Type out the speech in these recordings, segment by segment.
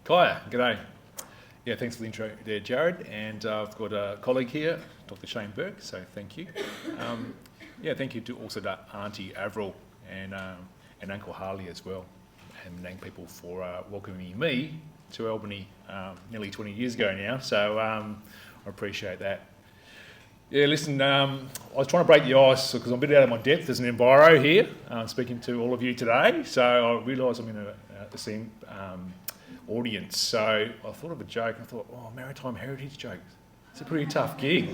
Kaya, g'day. Yeah, thanks for the intro there, Jared. And I've got a colleague here, Dr. Shane Burke, so thank you. Thank you to also to Auntie Avril and Uncle Harley as well, and Menang people for welcoming me to Albany nearly 20 years ago now, so I appreciate that. Yeah, listen, I was trying to break the ice because I'm a bit out of my depth as an enviro here, speaking to all of you today, so I realise I'm in the same audience. So I thought of a joke. I thought, maritime heritage joke. It's a pretty tough gig,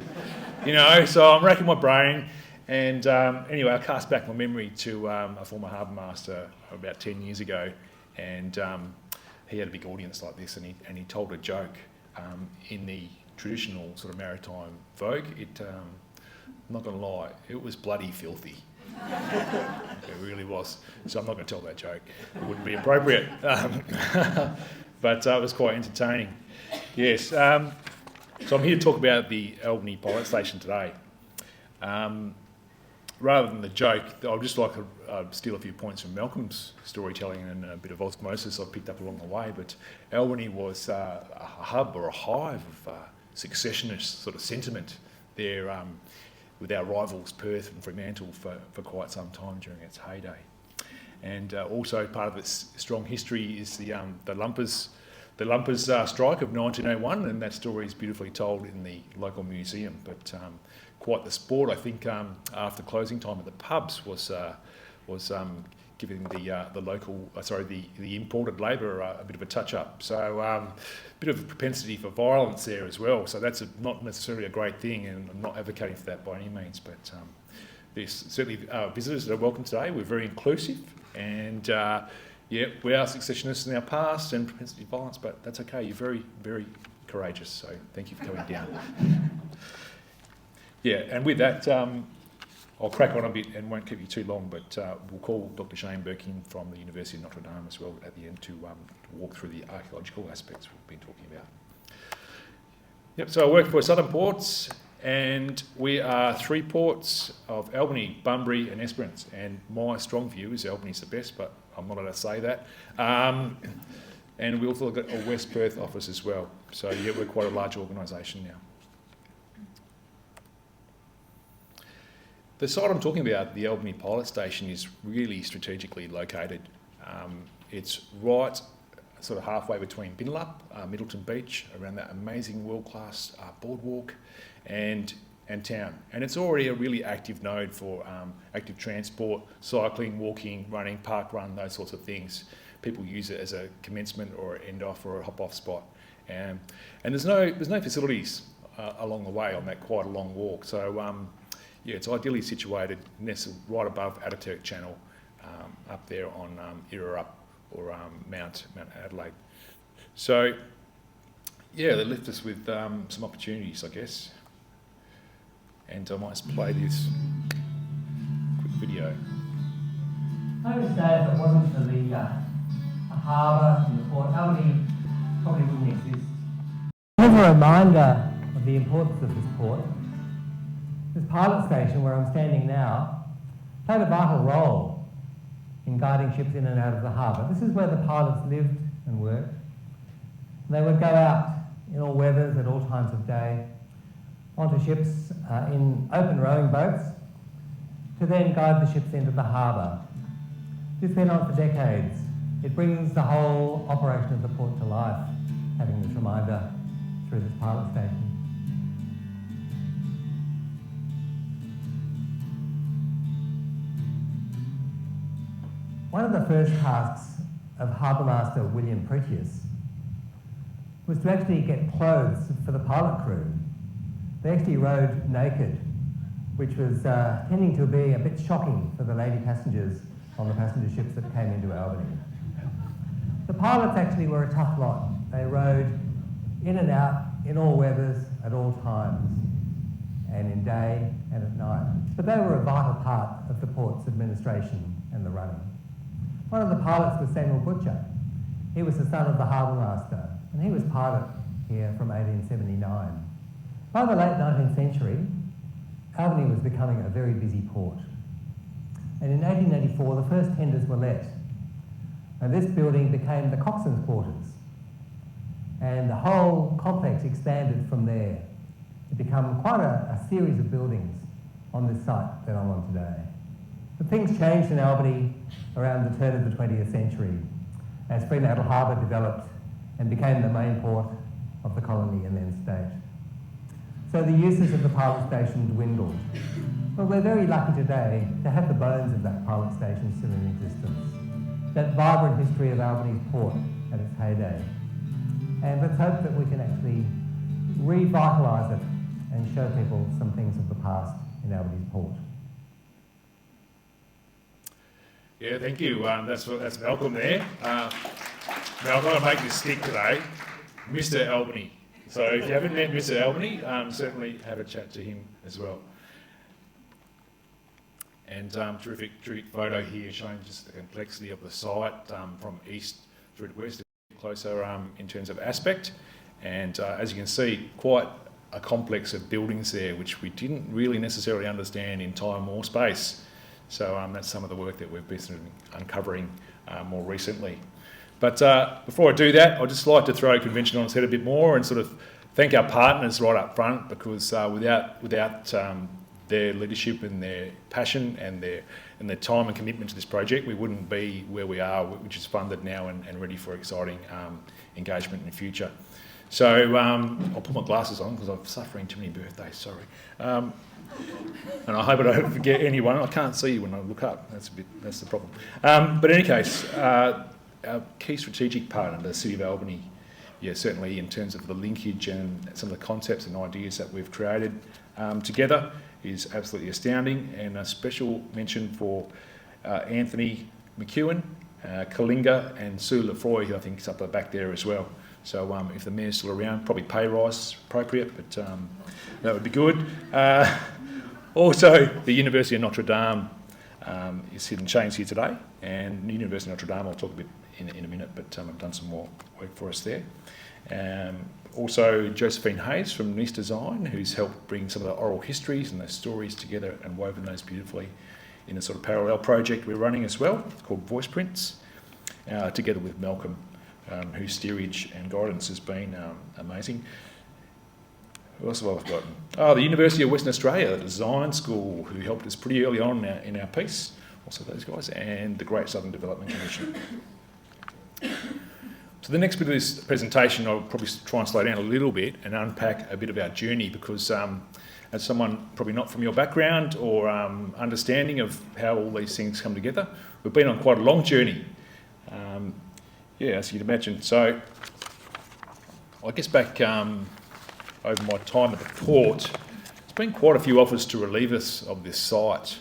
so I'm racking my brain. And anyway, I cast back my memory to a former harbour master about 10 years ago, and he had a big audience like this, and he told a joke in the traditional sort of maritime vogue. I'm not going to lie, it was bloody filthy. It really was. So I'm not going to tell that joke. It wouldn't be appropriate. But it was quite entertaining. Yes. So I'm here to talk about the Albany Pilot Station today. Rather than the joke, I'd just like to steal a few points from Malcolm's storytelling and a bit of osmosis I've picked up along the way. But Albany was a hub or a hive of successionist sort of sentiment there, with our rivals Perth and Fremantle for quite some time during its heyday. And also part of its strong history is the Lumpers strike of 1901, and that story is beautifully told in the local museum. But quite the sport, I think, after closing time at the pubs was giving the imported labour a bit of a touch up. So a bit of a propensity for violence there as well. So that's not necessarily a great thing, and I'm not advocating for that by any means. But there's certainly visitors that are welcome today. We're very inclusive, and we are successionists in our past and propensity for violence, but that's okay. You're very, very courageous. So thank you for coming down. And with that, I'll crack on a bit and won't keep you too long, but we'll call Dr. Shane Burke in from the University of Notre Dame as well at the end to walk through the archaeological aspects we've been talking about. So I work for Southern Ports, and we are three ports of Albany, Bunbury and Esperance, and my strong view is Albany's the best, but I'm not allowed to say that. And we also got a West Perth office as well, so we're quite a large organisation now. The site I'm talking about, the Albany Pilot Station, is really strategically located. It's right sort of halfway between Binlup, Middleton Beach, around that amazing world-class boardwalk, and town. And it's already a really active node for active transport, cycling, walking, running, park run, those sorts of things. People use it as a commencement or an end-off or a hop-off spot. And there's no facilities along the way on that quite a long walk. So it's ideally situated, nestled right above Ataturk Channel, up there on Irra or Mount Adelaide. So, they left us with some opportunities, I guess. And I might just play this quick video. I would say if it wasn't for the harbour and the port, Albany probably wouldn't exist. As a reminder of the importance of this port, this pilot station where I'm standing now played a vital role in guiding ships in and out of the harbour. This is where the pilots lived and worked. They would go out in all weathers at all times of day onto ships in open rowing boats to then guide the ships into the harbour. This went on for decades. It brings the whole operation of the port to life, having this reminder through this pilot station. One of the first tasks of Harbour Master William Pretius was to actually get clothes for the pilot crew. They actually rode naked, which was tending to be a bit shocking for the lady passengers on the passenger ships that came into Albany. The pilots actually were a tough lot. They rode in and out in all weathers at all times, and in day and at night. But they were a vital part of the port's administration and the running. One of the pilots was Samuel Butcher. He was the son of the harbour master, and he was pilot here from 1879. By the late 19th century, Albany was becoming a very busy port. And in 1884, the first tenders were let, and this building became the coxswain's quarters. And the whole complex expanded from there to become quite a series of buildings on this site that I'm on today. But things changed in Albany around the turn of the 20th century as Fremantle Harbour developed and became the main port of the colony and then state. So the uses of the pilot station dwindled. But we're very lucky today to have the bones of that pilot station still in existence, that vibrant history of Albany's port at its heyday. And let's hope that we can actually revitalise it and show people some things of the past in Albany's port. Yeah, thank you. That's Malcolm there. Now I'm going to make this stick today, Mr. Albany. So if you haven't met Mr. Albany, certainly have a chat to him as well. And terrific photo here showing just the complexity of the site from east through to west, closer in terms of aspect. And as you can see, quite a complex of buildings there, which we didn't really necessarily understand in time or space. So that's some of the work that we've been sort of uncovering more recently. But before I do that, I'd just like to throw convention on its head a bit more and sort of thank our partners right up front, because without their leadership and their passion and their time and commitment to this project, we wouldn't be where we are, which is funded now and ready for exciting engagement in the future. So I'll put my glasses on because I'm suffering too many birthdays, sorry. And I hope I don't forget anyone. I can't see you when I look up. That's the problem. But in any case, our key strategic partner, the City of Albany, yeah, certainly in terms of the linkage and some of the concepts and ideas that we've created together is absolutely astounding. And a special mention for Anthony McEwen, Kalinga and Sue Lefroy, who I think is up the back there as well. So if the mayor's still around, probably pay rise appropriate, but that would be good. Also, the University of Notre Dame is hidden chains here today, and the University of Notre Dame, I'll talk a bit in a minute, but I've done some more work for us there. Also, Josephine Hayes from Nice Design, who's helped bring some of the oral histories and those stories together and woven those beautifully in a sort of parallel project we're running as well, called Voice Prints, together with Malcolm, whose steerage and guidance has been amazing. Who else have I forgotten? Oh, the University of Western Australia, the design school, who helped us pretty early on in our piece, also those guys, and the Great Southern Development Commission. So the next bit of this presentation, I'll probably try and slow down a little bit and unpack a bit of our journey, because as someone probably not from your background or understanding of how all these things come together, we've been on quite a long journey. Yeah, as you'd imagine. So I guess back over my time at the port, there's been quite a few offers to relieve us of this site.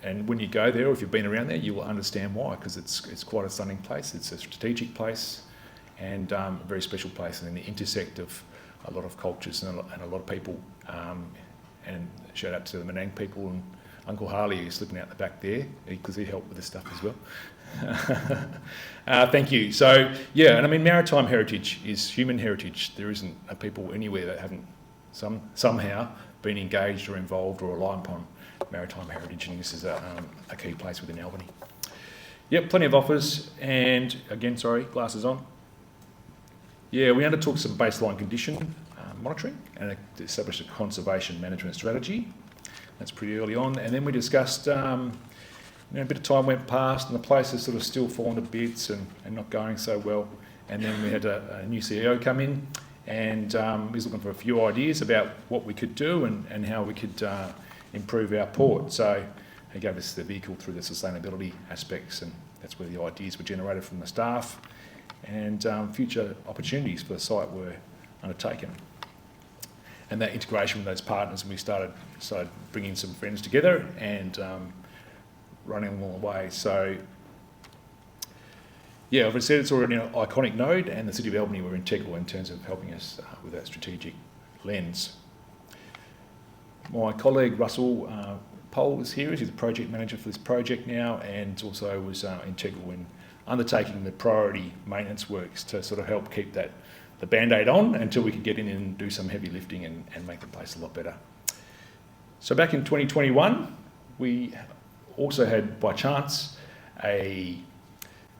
And when you go there, or if you've been around there, you will understand why, because it's quite a stunning place. It's a strategic place and a very special place, and in the intersect of a lot of cultures and a lot of people. And shout out to the Menang people and Uncle Harley, who's slipping out the back there, because he helped with this stuff as well. Thank you. So, yeah, and I mean, maritime heritage is human heritage. There isn't a people anywhere that haven't somehow been engaged or involved or rely upon maritime heritage, and this is a key place within Albany. Yep, plenty of offers, and again, sorry, glasses on. Yeah, we undertook some baseline condition monitoring and established a conservation management strategy. That's pretty early on, and then we discussed, a bit of time went past and the place has sort of still fallen to bits and not going so well, and then we had a new CEO come in, and he was looking for a few ideas about what we could do and how we could improve our port. So he gave us the vehicle through the sustainability aspects, and that's where the ideas were generated from the staff, and future opportunities for the site were undertaken. And that integration with those partners, and we started bringing some friends together and running them all the way. So yeah, I've said it's already an iconic node, and the City of Albany were integral in terms of helping us with that strategic lens. My colleague Russell Pohl is here. He's the project manager for this project now, and also was integral in undertaking the priority maintenance works to sort of help keep the band-aid on until we could get in and do some heavy lifting and make the place a lot better. So back in 2021, we also had, by chance, a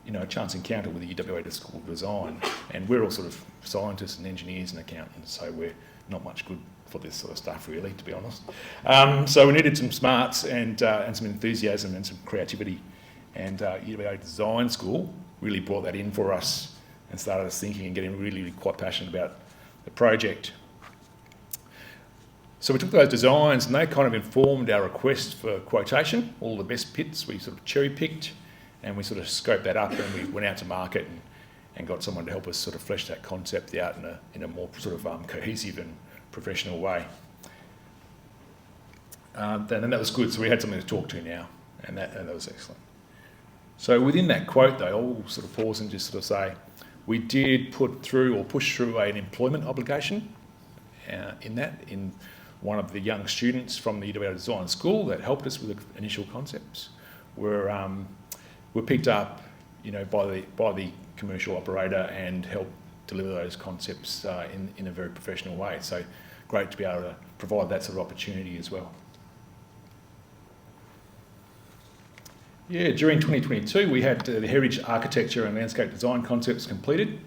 a chance encounter with the UWA School of Design, and we're all sort of scientists and engineers and accountants, so we're not much good for this sort of stuff, really, to be honest. So we needed some smarts and some enthusiasm and some creativity, and UWA Design School really brought that in for us and started us thinking and getting really quite passionate about the project. So we took those designs and they kind of informed our request for quotation. All the best pits we sort of cherry picked, and we sort of scoped that up, and we went out to market and got someone to help us sort of flesh that concept out in a more sort of cohesive and professional way. And that was good, so we had something to talk to now, and that was excellent. So within that quote though, I'll sort of pause and just sort of say, we did push through an employment obligation in one of the young students from the UWA Design School that helped us with the initial concepts. Were picked up, by the commercial operator and helped deliver those concepts in a very professional way. So great to be able to provide that sort of opportunity as well. Yeah, during 2022 we had the heritage architecture and landscape design concepts completed,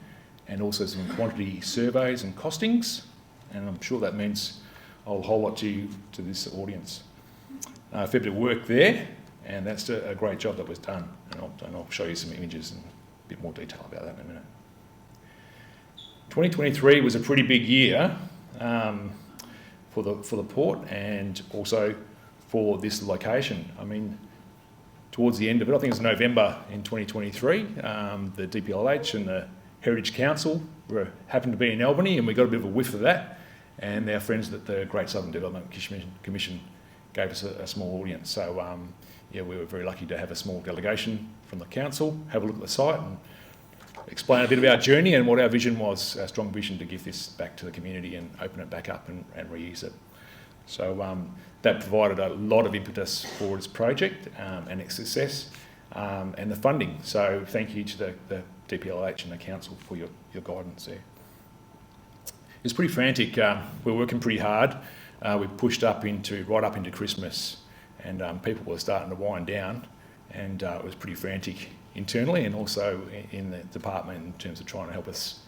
and also some quantity surveys and costings, and I'm sure that means a whole lot to this audience. A fair bit of work there, and that's a great job that was done, and I'll show you some images and a bit more detail about that in a minute. 2023 was a pretty big year for the port, and also for this location. I mean, towards the end of it, I think it was November in 2023, the DPLH and the Heritage Council happened to be in Albany, and we got a bit of a whiff of that, and our friends at the Great Southern Development Commission gave us a small audience. So we were very lucky to have a small delegation from the council, have a look at the site and explain a bit of our journey and what our vision was, our strong vision to give this back to the community and open it back up and reuse it. So that provided a lot of impetus for this project and its success and the funding. So thank you to the DPLH and the council for your guidance there. It's pretty frantic. We're working pretty hard. We pushed right up into Christmas, and people were starting to wind down, and it was pretty frantic internally and also in the department in terms of trying to help us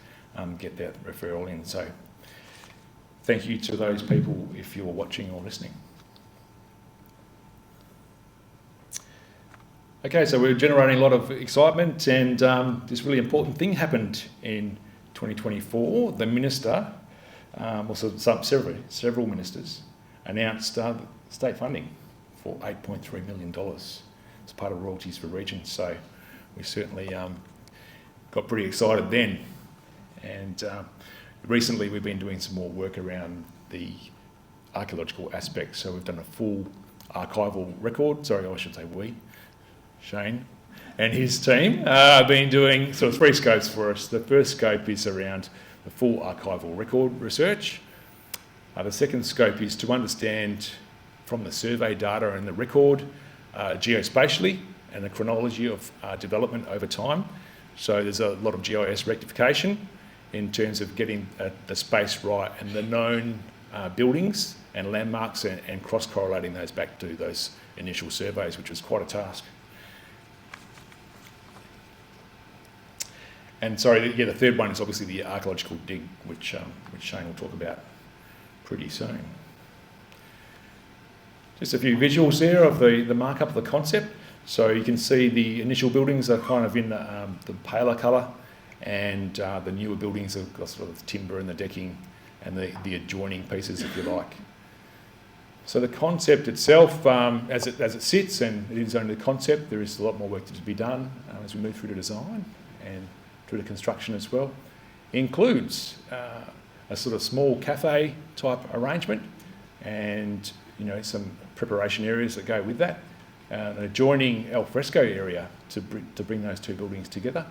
get that referral in. So thank you to those people if you're watching or listening. Okay, so we're generating a lot of excitement, and this really important thing happened in 2024. The minister, several ministers, announced state funding for $8.3 million as part of royalties for regions. So we certainly got pretty excited then. And recently we've been doing some more work around the archaeological aspects. So we've done a full archival record. Sorry, I should say we. Shane and his team have been doing sort of three scopes for us. The first scope is around the full archival record research. The second scope is to understand from the survey data and the record geospatially and the chronology of development over time. So there's a lot of GIS rectification in terms of getting the space right and the known buildings and landmarks and cross-correlating those back to those initial surveys, which was quite a task. And sorry, the third one is obviously the archaeological dig, which Shane will talk about pretty soon. Just a few visuals there of the markup of the concept. So you can see the initial buildings are kind of in the paler colour, and the newer buildings have got sort of the timber and the decking and the adjoining pieces, if you like. So the concept itself, as it sits, and it is only the concept, there is a lot more work to be done as we move through to design and through the construction as well. Includes a sort of small cafe type arrangement, and some preparation areas that go with that, an adjoining al fresco area to bring those two buildings together,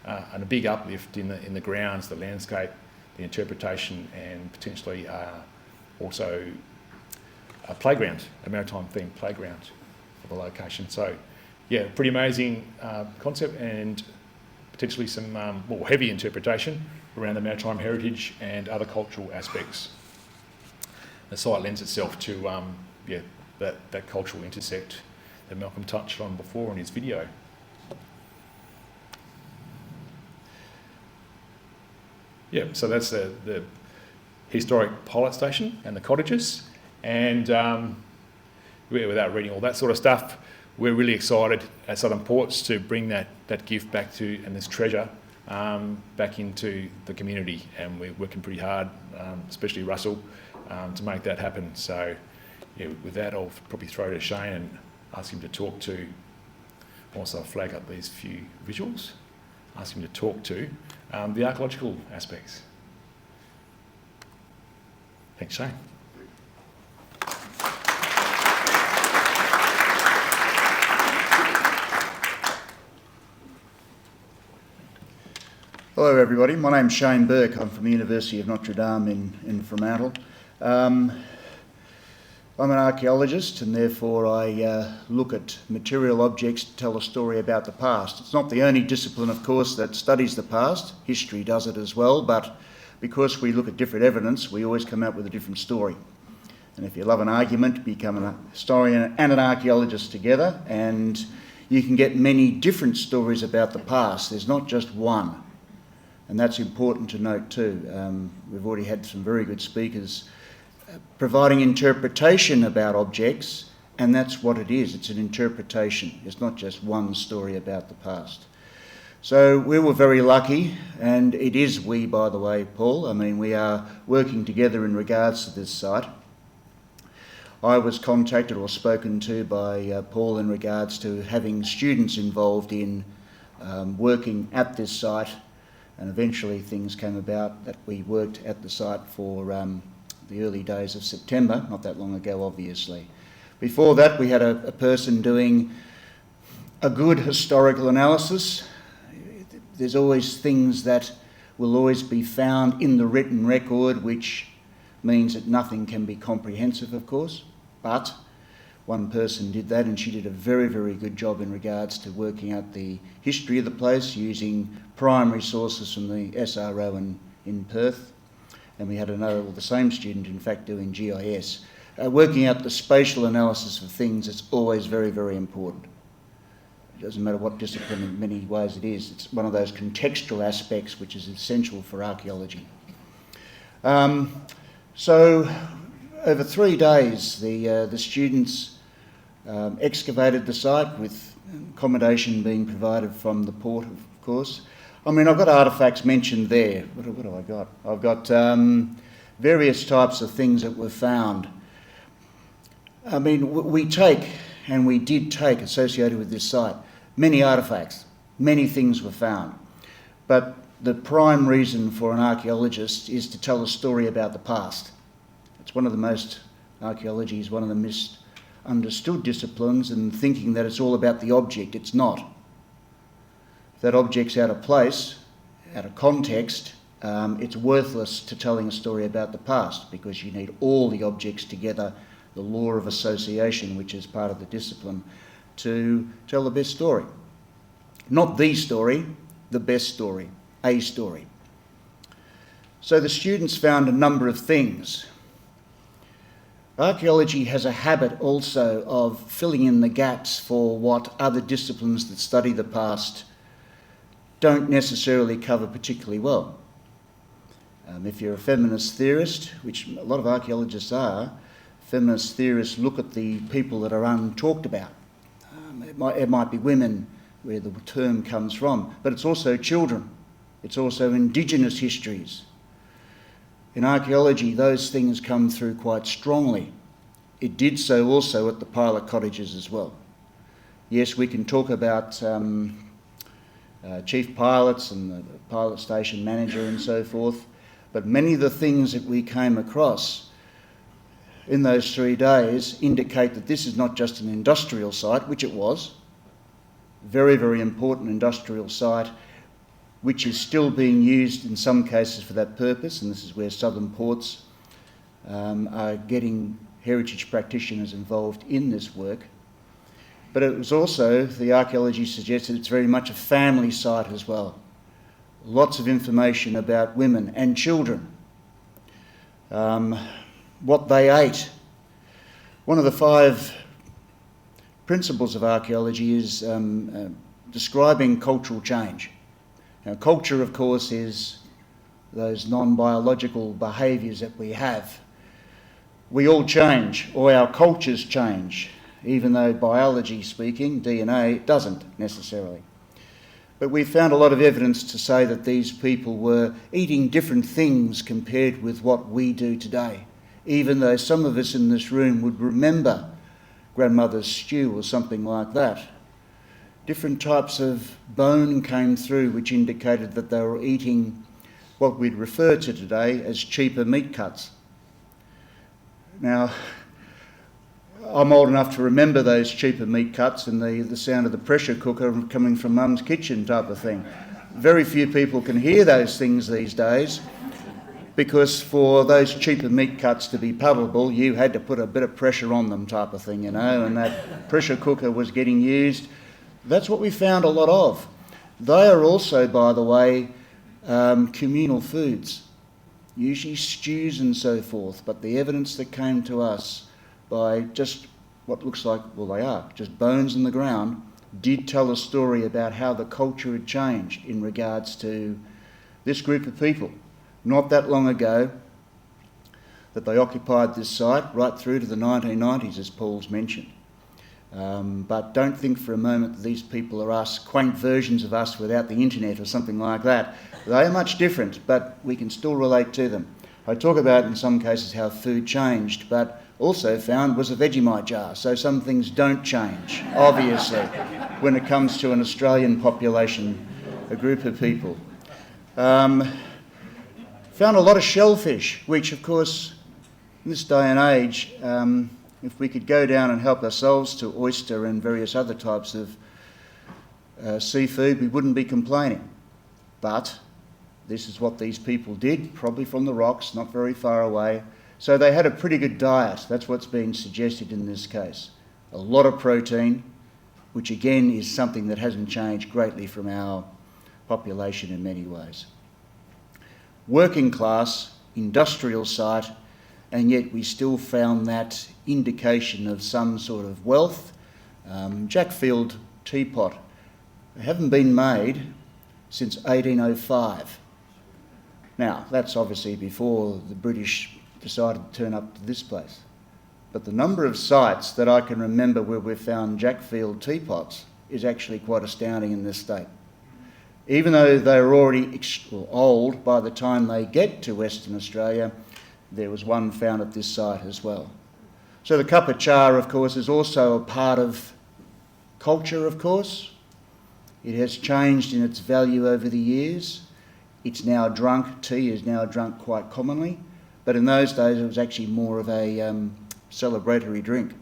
and a big uplift in the grounds, the landscape, the interpretation, and potentially also a playground, a maritime themed playground for the location. So yeah, pretty amazing concept, and potentially some more heavy interpretation around the maritime heritage and other cultural aspects. The site lends itself to that cultural intersect that Malcolm touched on before in his video. Yeah, so that's the historic pilot station and the cottages. And without reading all that sort of stuff, we're really excited at Southern Ports to bring that gift back to, and this treasure, back into the community. And we're working pretty hard, especially Russell, to make that happen. So yeah, with that, I'll probably throw to Shane and ask him to talk to, also flag up these few visuals, ask him to talk to the archaeological aspects. Thanks, Shane. Hello everybody, my name's Shane Burke. I'm from the University of Notre Dame in Fremantle. I'm an archaeologist and therefore I look at material objects to tell a story about the past. It's not the only discipline, of course, that studies the past. History does it as well, but because we look at different evidence, we always come out with a different story. And if you love an argument, become a historian and an archaeologist together, and you can get many different stories about the past. There's not just one. And that's important to note too. We've already had some very good speakers providing interpretation about objects, and that's what it is. It's an interpretation. It's not just one story about the past. So we were very lucky, and it is we, by the way, Paul. I mean, we are working together in regards to this site. I was contacted or spoken to by Paul in regards to having students involved in working at this site. And eventually things came about that we worked at the site for the early days of September, not that long ago obviously. Before that we had a person doing a good historical analysis. There's always things that will always be found in the written record, which means that nothing can be comprehensive, of course, but one person did that and she did a very, very good job in regards to working out the history of the place using primary sources from the SRO in Perth. And we had the same student in fact doing GIS. Working out the spatial analysis of things is always very, very important. It doesn't matter what discipline, in many ways it is. It's one of those contextual aspects which is essential for archaeology. So over 3 days the students excavated the site with accommodation being provided from the port, of course. I mean, I've got artefacts mentioned there. What have I got? I've got various types of things that were found. I mean, we take, and we did take, associated with this site, many artefacts. Many things were found. But the prime reason for an archaeologist is to tell a story about the past. It's one of the most, archaeology is one of the misunderstood disciplines, and thinking that it's all about the object. It's not. If that object's out of place, out of context, it's worthless to telling a story about the past, because you need all the objects together, the law of association, which is part of the discipline, to tell the best story. Not the story, the best story, a story. So the students found a number of things. Archaeology has a habit also of filling in the gaps for what other disciplines that study the past don't necessarily cover particularly well. If you're a feminist theorist, which a lot of archaeologists are, feminist theorists look at the people that are untalked about. It might be women, where the term comes from, but it's also children. It's also Indigenous histories. In archaeology, those things come through quite strongly. It did so also at the pilot cottages as well. Yes, we can talk about chief pilots and the pilot station manager and so forth, but many of the things that we came across in those 3 days indicate that this is not just an industrial site, which it was, very, very important industrial site, which is still being used in some cases for that purpose, and this is where Southern Ports are getting heritage practitioners involved in this work. But it was also, the archaeology suggested, it's very much a family site as well. Lots of information about women and children, what they ate. One of the 5 principles of archaeology is describing cultural change. Now, culture, of course, is those non-biological behaviours that we have. We all change, or our cultures change, even though biology speaking, DNA, doesn't necessarily. But we found a lot of evidence to say that these people were eating different things compared with what we do today, even though some of us in this room would remember grandmother's stew or something like that. Different types of bone came through which indicated that they were eating what we'd refer to today as cheaper meat cuts. Now, I'm old enough to remember those cheaper meat cuts and the sound of the pressure cooker coming from mum's kitchen type of thing. Very few people can hear those things these days, because for those cheaper meat cuts to be palatable, you had to put a bit of pressure on them type of thing, you know, and that pressure cooker was getting used. That's what we found a lot of. They are also, by the way, communal foods, usually stews and so forth, but the evidence that came to us by just what looks like, well, they are, just bones in the ground, did tell a story about how the culture had changed in regards to this group of people. Not that long ago that they occupied this site, right through to the 1990s, as Paul's mentioned. But don't think for a moment that these people are us, quaint versions of us without the internet or something like that. They are much different, but we can still relate to them. I talk about in some cases how food changed, but also found was a Vegemite jar, so some things don't change, obviously, when it comes to an Australian population, a group of people. Found a lot of shellfish, which of course, in this day and age, if we could go down and help ourselves to oyster and various other types of seafood, we wouldn't be complaining. But this is what these people did, probably from the rocks, not very far away. So they had a pretty good diet. That's what's being suggested in this case. A lot of protein, which again is something that hasn't changed greatly from our population in many ways. Working class, industrial site, and yet we still found that indication of some sort of wealth. Jackfield teapot. They haven't been made since 1805. Now, that's obviously before the British decided to turn up to this place. But the number of sites that I can remember where we've found Jackfield teapots is actually quite astounding in this state. Even though they were already old by the time they get to Western Australia, there was one found at this site as well. So the cup of char, of course, is also a part of culture, of course. It has changed in its value over the years. It's now drunk, tea is now drunk quite commonly, but in those days it was actually more of a celebratory drink.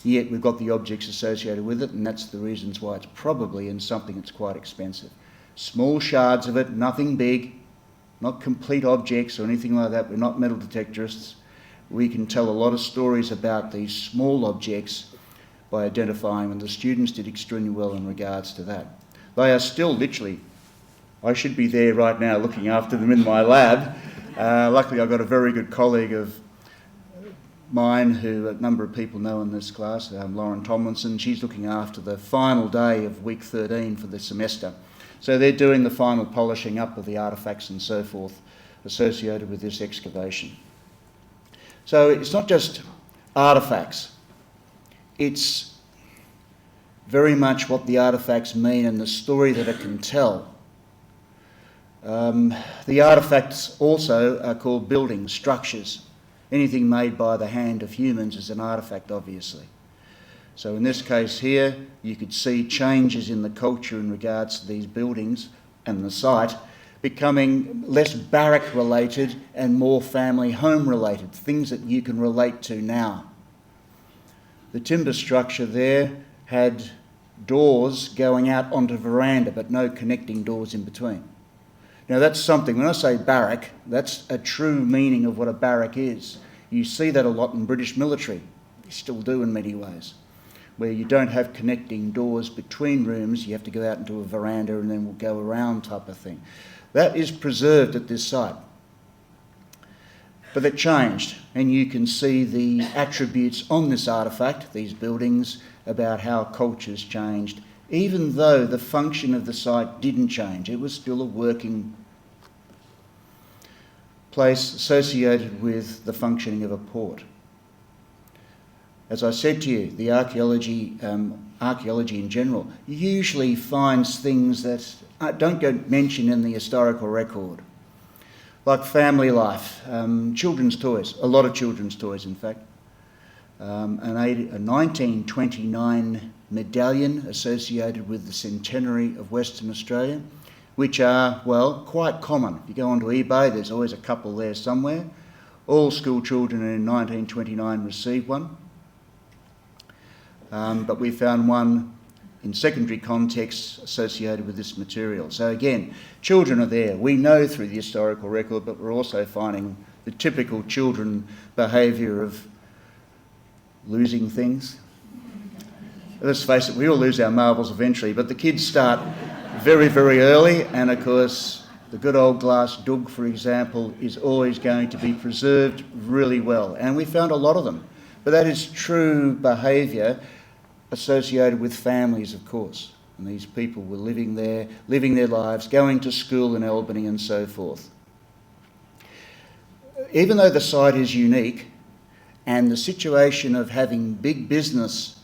Yet we've got the objects associated with it, and that's the reasons why it's probably in something that's quite expensive. Small shards of it, nothing big, not complete objects or anything like that. We're not metal detectorists. We can tell a lot of stories about these small objects by identifying them. The students did extremely well in regards to that. They are still literally, I should be there right now looking after them in my lab. Luckily I've got a very good colleague of mine who a number of people know in this class, Lauren Tomlinson. She's looking after the final day of week 13 for the semester. So they're doing the final polishing up of the artefacts and so forth associated with this excavation. So it's not just artefacts, it's very much what the artefacts mean and the story that it can tell. The artefacts also are called buildings, structures. Anything made by the hand of humans is an artefact, obviously. So in this case here, you could see changes in the culture in regards to these buildings and the site becoming less barrack related and more family home related, things that you can relate to now. The timber structure there had doors going out onto the veranda, but no connecting doors in between. Now that's something, when I say barrack, that's a true meaning of what a barrack is. You see that a lot in British military, you still do in many ways, where you don't have connecting doors between rooms, you have to go out into a veranda and then we'll go around type of thing. That is preserved at this site. But it changed, and you can see the attributes on this artefact, these buildings, about how cultures changed, even though the function of the site didn't change. It was still a working place associated with the functioning of a port. As I said to you, the archaeology in general usually finds things that don't get mentioned in the historical record, like family life, children's toys, a lot of children's toys in fact, a 1929 medallion associated with the centenary of Western Australia, which are, well, quite common. If you go onto eBay, there's always a couple there somewhere. All school children in 1929 received one. But we found one in secondary contexts associated with this material. So again, children are there. We know through the historical record, but we're also finding the typical children behaviour of losing things. Let's face it, we all lose our marbles eventually, but the kids start very, very early, and of course the good old glass dug, for example, is always going to be preserved really well, and we found a lot of them. But that is true behaviour associated with families, of course, and these people were living there, living their lives, going to school in Albany and so forth. Even though the site is unique, and the situation of having big business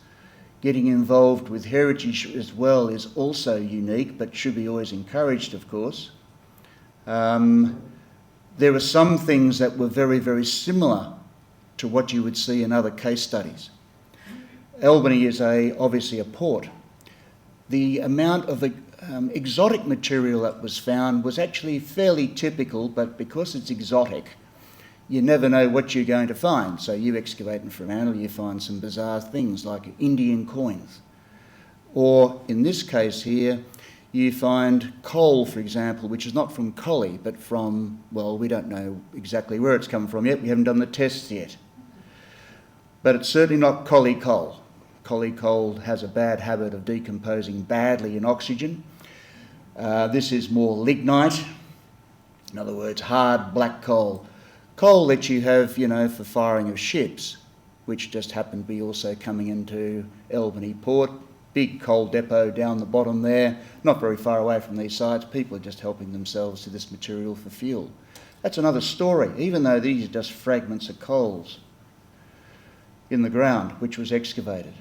getting involved with heritage as well is also unique, but should be always encouraged, of course. There are some things that were very, very similar to what you would see in other case studies. Albany is obviously a port. The amount of exotic material that was found was actually fairly typical, but because it's exotic, you never know what you're going to find. So you excavate in Fremantle, you find some bizarre things like Indian coins. Or in this case here, you find coal, for example, which is not from Collie, but from, well, we don't know exactly where it's come from yet. We haven't done the tests yet. But it's certainly not Collie coal. Collie coal has a bad habit of decomposing badly in oxygen. This is more lignite, in other words, hard black coal. Coal that you have, for firing of ships, which just happened to be also coming into Albany Port. Big coal depot down the bottom there, not very far away from these sites. People are just helping themselves to this material for fuel. That's another story, even though these are just fragments of coals in the ground, which was excavated.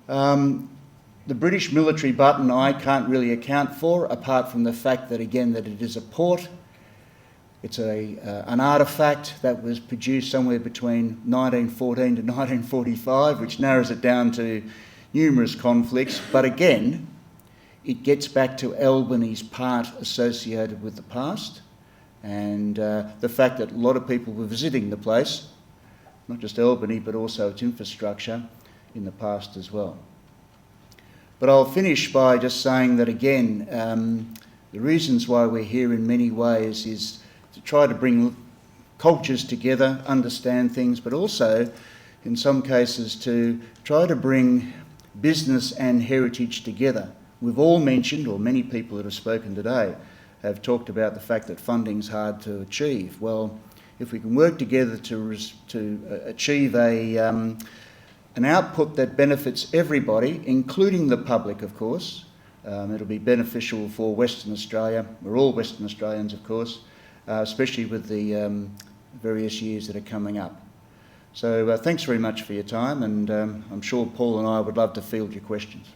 The British military button I can't really account for, apart from the fact that, again, that it is a port. It's an artefact that was produced somewhere between 1914 to 1945, which narrows it down to numerous conflicts. But again, it gets back to Albany's part associated with the past, and the fact that a lot of people were visiting the place, not just Albany, but also its infrastructure in the past as well. But I'll finish by just saying that, again, the reasons why we're here in many ways is to try to bring cultures together, understand things, but also, in some cases, to try to bring business and heritage together. We've all mentioned, or many people that have spoken today, have talked about the fact that funding's hard to achieve. Well, if we can work together to achieve an output that benefits everybody, including the public, of course, it'll be beneficial for Western Australia. We're all Western Australians, of course, especially with the various years that are coming up. So thanks very much for your time, and I'm sure Paul and I would love to field your questions.